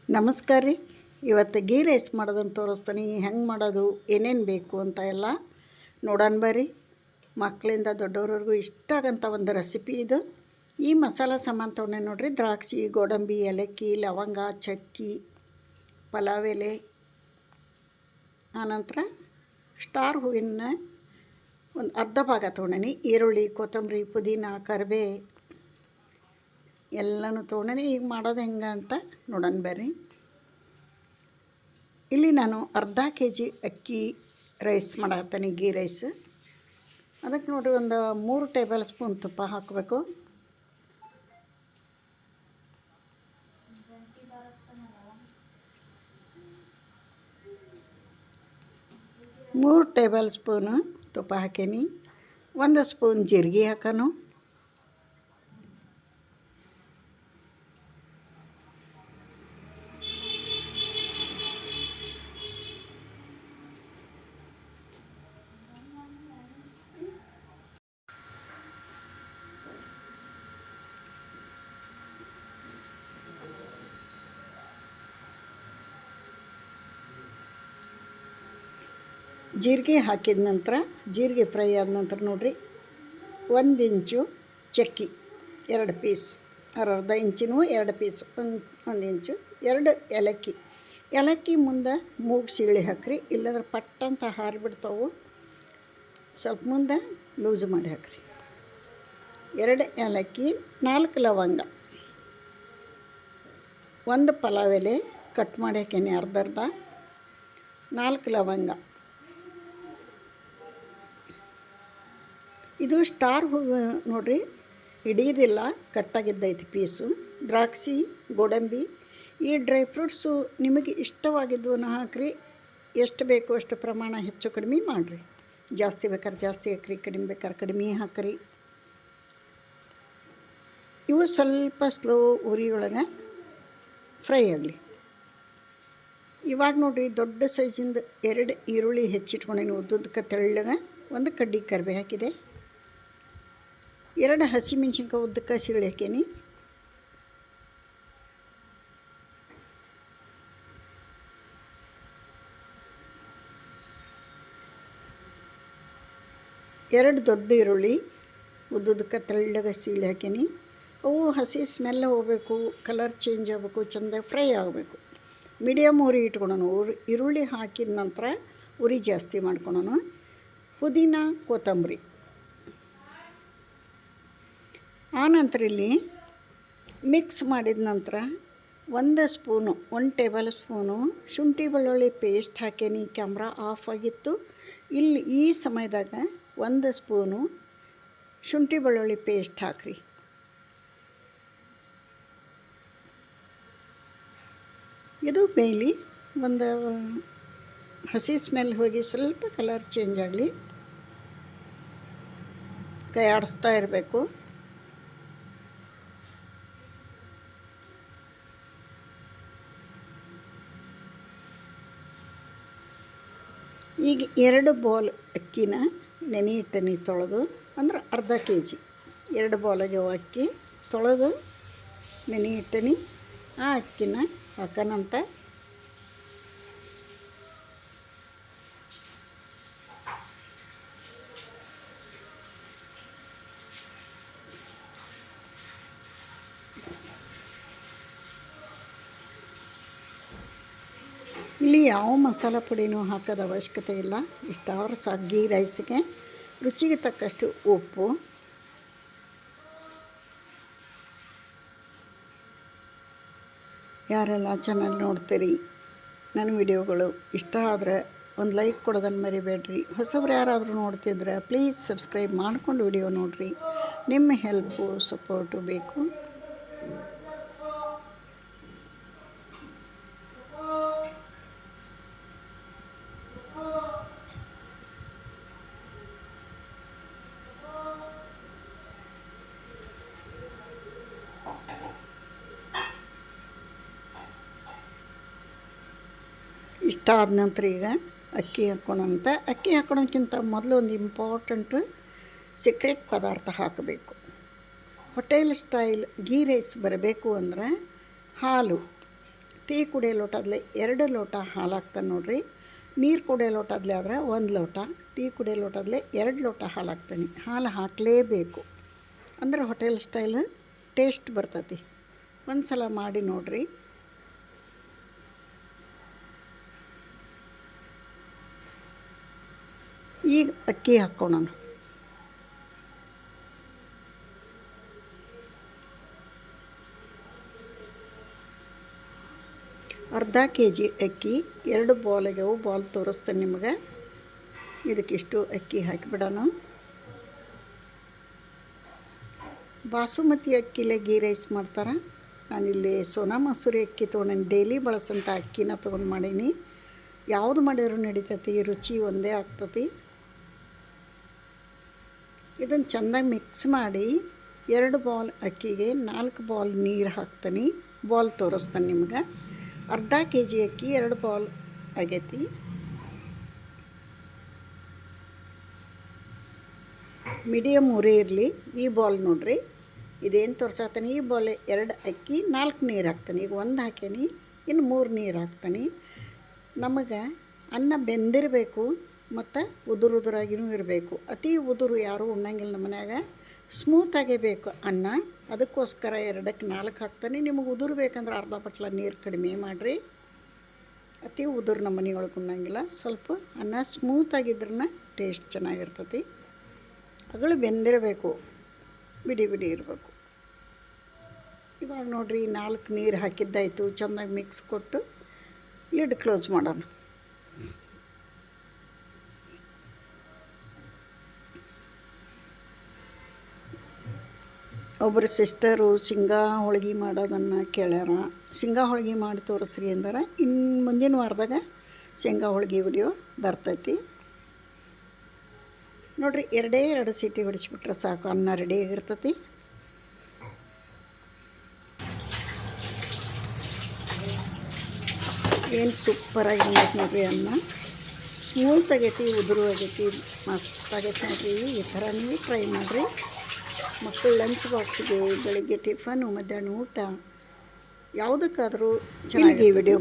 ನಮಸ್ಕಾರ ರೀ. ಇವತ್ತು ಗೀ ರೈಸ್ ಮಾಡೋದನ್ನು ತೋರಿಸ್ತೀನಿ. ಹೆಂಗೆ ಮಾಡೋದು, ಏನೇನು ಬೇಕು ಅಂತ ಎಲ್ಲ ನೋಡೋಣ ಬರ್ರಿ. ಮಕ್ಕಳಿಂದ ದೊಡ್ಡವ್ರವ್ರಿಗೂ ಇಷ್ಟ ಆಗಂಥ ಒಂದು ರೆಸಿಪಿ ಇದು. ಈ ಮಸಾಲ ಸಾಮಾನು ತೊಗೊಂಡೆ ನೋಡಿರಿ. ದ್ರಾಕ್ಷಿ, ಗೋಡಂಬಿ, ಏಲಕ್ಕಿ, ಲವಂಗ, ಚಕ್ಕಿ, ಪಲಾವ್ ಎಲೆ, ಆನಂತರ ಸ್ಟಾರ್ ಹೂವಿನ ಒಂದು ಅರ್ಧ ಭಾಗ ತೊಗೊಂಡೇನಿ. ಈರುಳ್ಳಿ, ಕೊತ್ತಂಬರಿ, ಪುದೀನ, ಕರಿಬೇ ಎಲ್ಲನೂ ತೊಗೊಂಡೇನಿ. ಈಗ ಮಾಡೋದು ಹೆಂಗೆ ಅಂತ ನೋಡೋಣ ಬರ್ರಿ. ಇಲ್ಲಿ ನಾನು ಅರ್ಧ kg ಅಕ್ಕಿ ರೈಸ್ ಮಾಡತ್ತೀನಿ, ಗೀ ರೈಸ್. ಅದಕ್ಕೆ ನೋಡಿರಿ, ಒಂದು 3 ಟೇಬಲ್ ಸ್ಪೂನ್ ತುಪ್ಪ ಹಾಕಬೇಕು. ಮೂರು ಟೇಬಲ್ ಸ್ಪೂನು ತುಪ್ಪ ಹಾಕೀನಿ. 1 ಸ್ಪೂನ್ ಜೀರಿಗೆ ಹಾಕೋಣ. ಜೀರಿಗೆ ಹಾಕಿದ ನಂತರ, ಜೀರಿಗೆ ಫ್ರೈ ಆದ ನಂತರ ನೋಡಿರಿ, 1 ಇಂಚು ಚಕ್ಕಿ, 2 ಪೀಸ್, ಅರ್ಧ ಇಂಚಿನೂ 2 ಪೀಸ್, 1 ಇಂಚು, 2 ಏಲಕ್ಕಿ. ಏಲಕ್ಕಿ ಮುಂದೆ ಮೂಗು ಸೀಳಿ ಹಾಕಿರಿ, ಇಲ್ಲಾಂದ್ರೆ ಪಟ್ಟಂತ ಹಾರಿಬಿಡ್ತಾವೆ. ಸ್ವಲ್ಪ ಮುಂದೆ ಲೂಸ್ ಮಾಡಿ ಹಾಕಿರಿ. 2 ಏಲಕ್ಕಿ, 4 ಲವಂಗ, 1 ಪಲಾವ್ ಎಲೆ ಕಟ್ ಮಾಡಿ ಹಾಕೀನಿ ಅರ್ಧ, 4 ಲವಂಗ. ಇದು ಸ್ಟಾರ್ ಹೂವು ನೋಡಿರಿ, ಹಿಡಿಯೋದಿಲ್ಲ, ಕಟ್ಟಾಗಿದ್ದೈತಿ ಪೀಸು. ದ್ರಾಕ್ಷಿ, ಗೋಡಂಬಿ, ಈ ಡ್ರೈ ಫ್ರೂಟ್ಸು ನಿಮಗೆ ಇಷ್ಟವಾಗಿದ್ದವನ್ನ ಹಾಕಿರಿ. ಎಷ್ಟು ಬೇಕು ಅಷ್ಟು ಪ್ರಮಾಣ ಹೆಚ್ಚು ಕಡಿಮೆ ಮಾಡಿರಿ. ಜಾಸ್ತಿ ಬೇಕಾದ್ರೆ ಜಾಸ್ತಿ ಹಾಕಿರಿ, ಕಡಿಮೆ ಬೇಕಾದ್ರೆ ಕಡಿಮೆ ಹಾಕಿರಿ. ಇವು ಸ್ವಲ್ಪ ಸ್ಲೋ ಉರಿಯೊಳಗೆ ಫ್ರೈ ಆಗಲಿ. ಇವಾಗ ನೋಡಿರಿ, ದೊಡ್ಡ ಸೈಜಿಂದ 2 ಈರುಳ್ಳಿ ಹೆಚ್ಚಿಟ್ಕೊಂಡೇನಿ, ಉದ್ದುದಕ್ಕೆ ತೆಳ್ಳಗೆ. 1 ಕಡ್ಡಿ ಕರಿಬೇವು ಹಾಕಿದೆ. 2 ಹಸಿಮೆಣ್ಸಿನ್ಕಾಯಿ ಉದ್ದಕ್ಕೆ ಸೀಳಿ ಹಾಕೀನಿ. ಎರಡು ದೊಡ್ಡ ಈರುಳ್ಳಿ ಉದ್ದುದಕ್ಕೆ ತೆಳ್ಳಗೆ ಸೀಳಿ ಹಾಕೀನಿ. ಅವು ಹಸಿ ಸ್ಮೆಲ್ ಹೋಗಬೇಕು, ಕಲರ್ ಚೇಂಜ್ ಆಗಬೇಕು, ಚೆಂದ ಫ್ರೈ ಆಗಬೇಕು. ಮೀಡಿಯಮ್ ಉರಿ ಇಟ್ಕೊಳೋಣ. ಈರುಳ್ಳಿ ಹಾಕಿದ ನಂತರ ಉರಿ ಜಾಸ್ತಿ ಮಾಡ್ಕೊಳೋಣ. ಪುದೀನ, ಕೊತ್ತಂಬರಿ. ಆನಂತರ ಇಲ್ಲಿ ಮಿಕ್ಸ್ ಮಾಡಿದ ನಂತರ 1 ಟೇಬಲ್ ಸ್ಪೂನು ಶುಂಠಿ ಬೆಳ್ಳುಳ್ಳಿ ಪೇಸ್ಟ್ ಹಾಕೀನಿ. ಕ್ಯಾಮ್ರಾ ಆಫ್ ಆಗಿತ್ತು. ಇಲ್ಲಿ ಈ ಸಮಯದಾಗ 1 ಸ್ಪೂನು ಶುಂಠಿ ಬೆಳ್ಳುಳ್ಳಿ ಪೇಸ್ಟ್ ಹಾಕಿರಿ. ಇದು ಬೇಯಲಿ, ಒಂದು ಹಸಿ ಸ್ಮೆಲ್ ಹೋಗಿ ಸ್ವಲ್ಪ ಕಲರ್ ಚೇಂಜ್ ಆಗಲಿ. ಕೈ ಆಡಿಸ್ತಾ ಇರಬೇಕು. ಈಗ 2 ಬೌಲ್ ಅಕ್ಕಿನ ನೆನೆ ಇಟ್ಟನಿ ತೊಳೆದು, ಅಂದ್ರೆ ಅರ್ಧ kg. 2 ಬೌಲಿಗೆ ಅಕ್ಕಿ ತೊಳೆದು ನೆನೆ ಇಟ್ಟನಿ. ಆ ಅಕ್ಕಿನ ಹಾಕೋಣಂತ. ಇಲ್ಲಿ ಯಾವ ಮಸಾಲ ಪುಡಿನೂ ಹಾಕೋದ ಅವಶ್ಯಕತೆ ಇಲ್ಲ. ಇಷ್ಟಾದ್ರೆ ಸಾಕು. ಗೀ ರೈಸ್ಗೆ ರುಚಿಗೆ ತಕ್ಕಷ್ಟು ಉಪ್ಪು. ಯಾರೆಲ್ಲ ಚಾನಲ್ ನೋಡ್ತೀರಿ, ನನ್ನ ವಿಡಿಯೋಗಳು ಇಷ್ಟ ಆದರೆ ಒಂದು ಲೈಕ್ ಕೊಡೋದನ್ನು ಮರಿಬೇಡ್ರಿ. ಹೊಸಬ್ರು ಯಾರಾದರೂ ನೋಡ್ತಿದ್ರೆ ಪ್ಲೀಸ್ ಸಬ್ಸ್ಕ್ರೈಬ್ ಮಾಡ್ಕೊಂಡು ವಿಡಿಯೋ ನೋಡಿರಿ. ನಿಮ್ಮ ಹೆಲ್ಪು ಸಪೋರ್ಟು ಬೇಕು. ಇಷ್ಟ ಆದ ನಂತರ ಈಗ ಅಕ್ಕಿ ಹಾಕ್ಕೊಳಂತ. ಅಕ್ಕಿ ಹಾಕ್ಕೊಳೋಕ್ಕಿಂತ ಮೊದಲು ಒಂದು ಇಂಪಾರ್ಟೆಂಟು ಸೀಕ್ರೆಟ್ ಪದಾರ್ಥ ಹಾಕಬೇಕು. ಹೋಟೆಲ್ ಸ್ಟೈಲ್ ಗೀ ರೈಸ್ ಬರಬೇಕು ಅಂದರೆ ಹಾಲು ಟೀ ಕುಡಿಯೋ ಲೋಟದಲ್ಲೇ 2 ಲೋಟ ಹಾಲು ಹಾಕ್ತಾನೆ ನೋಡಿರಿ. ನೀರು ಕುಡಿಯೋ ಲೋಟದಲ್ಲೇ ಆದರೆ 1 ಲೋಟ, ಟೀ ಕುಡಿಯೋ ಲೋಟದಲ್ಲೇ 2 ಲೋಟ ಹಾಲು ಹಾಕ್ತಾನೆ. ಹಾಲು ಹಾಕಲೇಬೇಕು, ಅಂದ್ರೆ ಹೋಟೆಲ್ ಸ್ಟೈಲ್ ಟೇಸ್ಟ್ ಬರ್ತೈತಿ. ಒಂದು ಸಲ ಮಾಡಿ ನೋಡಿರಿ. ಈಗ ಅಕ್ಕಿ ಹಾಕ್ಕೊಳ್ಳೋಣ. ಅರ್ಧ kg ಅಕ್ಕಿ, 2 ಬಾಲ್ ಆಗ್ಯಾವು. ಬಾಲ್ ತೋರಿಸ್ತೇನೆ ನಿಮಗೆ. ಇದಕ್ಕಿಷ್ಟು ಅಕ್ಕಿ ಹಾಕಿಬಿಡೋಣ. ಬಾಸುಮತಿ ಅಕ್ಕಿಲೇ ಗೀ ರೈಸ್ ಮಾಡ್ತಾರೆ. ನಾನಿಲ್ಲಿ ಸೋನಾ ಮಸೂರಿ ಅಕ್ಕಿ ತೊಗೊಂಡೇನಿ. ಡೈಲಿ ಬಳಸೋಂಥ ಅಕ್ಕಿನ ತೊಗೊಂಡು ಮಾಡೀನಿ. ಯಾವುದು ಮಾಡಿದ್ರು ನಡೀತೈತಿ, ರುಚಿ ಒಂದೇ ಆಗ್ತತಿ. ಇದನ್ನು ಚೆಂದಾಗಿ ಮಿಕ್ಸ್ ಮಾಡಿ 2 ಬಾಲ್ ಅಕ್ಕಿಗೆ 4 ಬಾಲ್ ನೀರು ಹಾಕ್ತೀನಿ. ಬಾಲ್ ತೋರಿಸ್ತಾನೆ ನಿಮ್ಗೆ. ಅರ್ಧ kg ಅಕ್ಕಿ 2 ಬಾಲ್ ಆಗೈತಿ. ಮೀಡಿಯಮ್ ಉರಿ ಇರಲಿ. ಈ ಬಾಲ್ ನೋಡಿರಿ, ಇದೇನು ತೋರ್ಸಾತಾನೆ, ಈ ಬಾಲ್ 2 ಅಕ್ಕಿ 4 ನೀರು ಹಾಕ್ತಾನೆ. ಈಗ 1 ಹಾಕೇನಿ, ಇನ್ನು 3 ನೀರು ಹಾಕ್ತಾನೆ. ನಮಗೆ ಅನ್ನ ಬೆಂದಿರಬೇಕು ಮತ್ತು ಉದುರಾಗಿನೂ ಇರಬೇಕು. ಅತಿ ಉದುರು ಯಾರೂ ಉಣ್ಣಂಗಿಲ್ಲ ನಮ್ಮ ಮನ್ಯಾಗ. ಸ್ಮೂತಾಗೇ ಬೇಕು ಅನ್ನ. ಅದಕ್ಕೋಸ್ಕರ 2ಕ್ಕೆ 4 ಹಾಕ್ತಾನೆ. ನಿಮಗೆ ಉದುರು ಬೇಕಂದ್ರೆ ಅರ್ಧ ಪಟ್ಲ ನೀರು ಕಡಿಮೆ ಮಾಡಿರಿ. ಅತಿ ಉದುರು ನಮ್ಮ ಮನೆಯೊಳಗೆ ಉಣ್ಣಂಗಿಲ್ಲ. ಸ್ವಲ್ಪ ಅನ್ನ ಸ್ಮೂತಾಗಿದ್ರನ್ನ ಟೇಸ್ಟ್ ಚೆನ್ನಾಗಿರ್ತೈತಿ. ಅಗಳು ಬೆಂದಿರಬೇಕು, ಬಿಡಿ ಬಿಡಿ ಇರಬೇಕು. ಇವಾಗ ನೋಡಿರಿ, 4 ನೀರು ಹಾಕಿದ್ದಾಯಿತು. ಚೆನ್ನಾಗಿ ಮಿಕ್ಸ್ ಕೊಟ್ಟು ಲಿಡ್ ಕ್ಲೋಸ್ ಮಾಡೋಣ. ಒಬ್ಬರು ಸಿಸ್ಟರು ಶೇಂಗಾ ಹೋಳ್ಗೆ ಮಾಡೋದನ್ನು ಕೇಳ್ಯಾರ. ಶೇಂಗಾ ಹೋಳ್ಗೆ ಮಾಡಿ ತೋರಿಸ್ರಿ ಅಂದ್ರೆ ಇನ್ನು ಮುಂದಿನ ವಾರದಾಗ ಶೇಂಗಾ ಹೋಳ್ಗೆ ವಿಡಿಯೋ ಬರ್ತೈತಿ ನೋಡಿರಿ. 2 ಸೀಟಿ ಹೊಡಿಸ್ಬಿಟ್ರೆ ಸಾಕು, ಅನ್ನ ರೆಡಿಯಾಗಿರ್ತೈತಿ. ಏನು ಸೂಪರಾಗಿ ಬಂದೈತೆ ನೋಡಿರಿ. ಅನ್ನ ಸ್ಮೂತ್ ಆಗೈತಿ, ಉದುರು ಆಗೈತಿ, ಮಸ್ತ್ ಆಗೈತೆ ನೋಡಿರಿ. ಈ ಥರ ನೀವು ಟ್ರೈ ಮಾಡಿರಿ. ಮಕ್ಕಳು ಲಂಚ್ ಬಾಕ್ಸಿಗೆ, ಬೆಳಗ್ಗೆ ಟಿಫನು, ಮಧ್ಯಾಹ್ನ ಊಟ ಯಾವುದಕ್ಕಾದರೂ ಚೆನ್ನಾಗಿ ವಿಡಿಯೋ